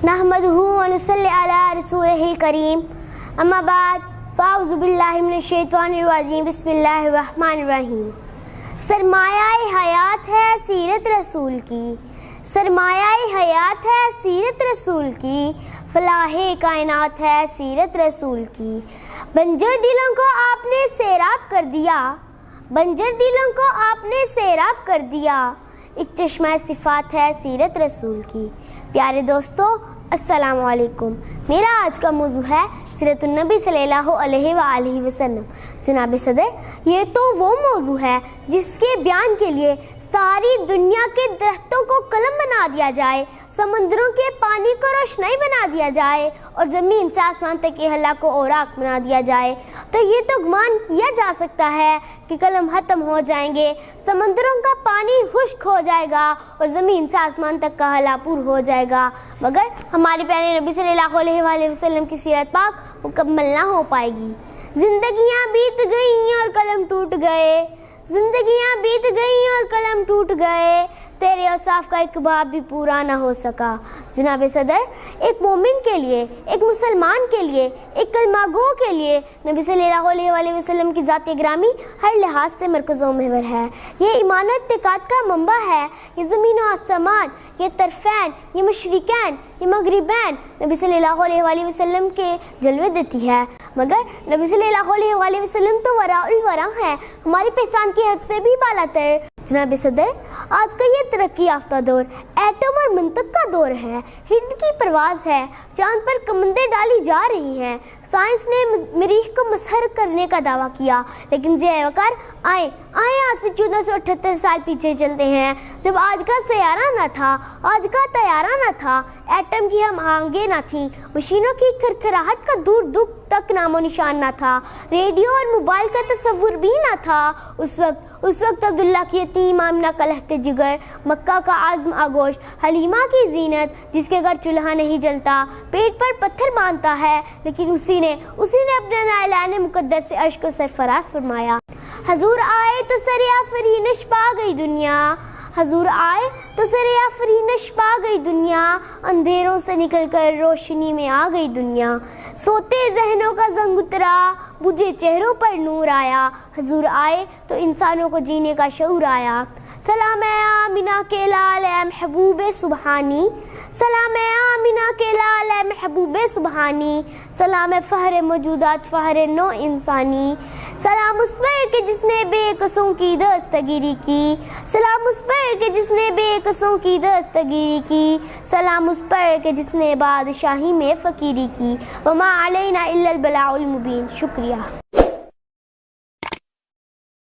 نحمدہ ونصلی علی رسولہ الکریم اما بعد فاعوذ باللہ من الشیطان الرجیم بسم اللہ الرحمن الرحیم۔ سرمایہ حیات ہے سیرت رسول کی، سرمایہ حیات ہے سیرت رسول کی، فلاح کائنات ہے سیرت رسول کی۔ بنجر دلوں کو آپ نے سیراب کر دیا، بنجر دلوں کو آپ نے سیراب کر دیا، ایک چشمہ صفات ہے سیرت رسول کی۔ پیارے دوستو السلام علیکم۔ میرا آج کا موضوع ہے سیرت النبی صلی اللہ علیہ وآلہ وسلم۔ جناب صدر، یہ تو وہ موضوع ہے جس کے بیان کے لیے ساری دنیا کے درختوں کو قلم بنا دیا جائے، سمندروں کے پانی کو روشنائی بنا دیا جائے اور زمین سے آسمان تک کے ہلا کو اوراق بنا دیا جائے، تو یہ تو گمان کیا جا سکتا ہے کہ قلم ختم ہو جائیں گے، سمندروں کا پانی خشک ہو جائے گا اور زمین سے آسمان تک کا ہلا پور ہو جائے گا، مگر ہمارے پیارے نبی صلی اللہ علیہ وآلہ وسلم کی سیرت پاک مکمل نہ ہو پائے گی۔ زندگیاں بیت گئیں اور قلم ٹوٹ گئے، زندگیاں بیت گئیں اور قلم ٹوٹ گئے، تیرے اوصاف کا ایک باب بھی پورا نہ ہو سکا۔ جناب صدر، ایک مومن کے لیے، ایک مسلمان کے لیے، ایک کلمہ گو کے لیے نبی صلی اللہ علیہ وآلہ وسلم کی ذات گرامی ہر لحاظ سے مرکز و محور ہے۔ یہ ایمان و اعتقاد کا منبع ہے۔ یہ زمین و آسمان، یہ طرفین، یہ مشرقین، یہ مغربین نبی صلی اللہ علیہ وآلہ وسلم کے جلوے دیتی ہے، مگر نبی صلی اللہ علیہ وآلہ وسلم تو وراء الورا ہے، ہماری پہچان کی حد سے بھی بالاتر۔ جناب صدر، آج کا یہ ترقی یافتہ دور ایٹم اور منطق کا دور ہے، ہند کی پرواز ہے، چاند پر کمندیں ڈالی جا رہی ہیں، سائنس نے مریخ کو مسحر کرنے کا دعویٰ کیا، لیکن ضیاء وقار آئے آج سے 1478 سال پیچھے چلتے ہیں، جب آج کا سیارہ نہ تھا، آج کا طیارہ نہ تھا، ایٹم کی ہم آہنگیں نہ تھیں، مشینوں کی کھرکھراہٹ کا دور دور تک نام و نشان نہ تھا، ریڈیو اور موبائل کا تصور بھی نہ تھا۔ اس وقت عبداللہ کی یتیم آمنہ کا لہتے جگر، مکہ کا عزم آگوش، حلیمہ کی زینت جس کے گھر چولہا نہیں جلتا، پیٹ پر پتھر باندھتا ہے، لیکن اسی نے اپنے اعلان مقدر سے عرش کو سرفراز فرمایا۔ حضور آئے تو سر آفرینش پا گئی دنیا، حضور آئے تو سر آفرینش پا گئی دنیا، اندھیروں سے نکل کر روشنی میں آ گئی دنیا، سوتے ذہنوں کا زنگ اترا، بجھے چہروں پر نور آیا، حضور آئے تو انسانوں کو جینے کا شعور آیا۔ سلام آمینہ کے لال اے محبوب سبحانی، سلام آمینہ کے لال اے محبوب سبحانی، سلام فہر موجودات فہر نو انسانی، سلام اس پر کہ جس نے بے قصوں کی دستگیری کی، سلام اس پر کہ جس نے بے قصوں کی دستگیری کی، سلام اس پر کہ جس نے بادشاہی میں فقیری کی، وما علینا الا البلاغ المبین۔ شکریہ۔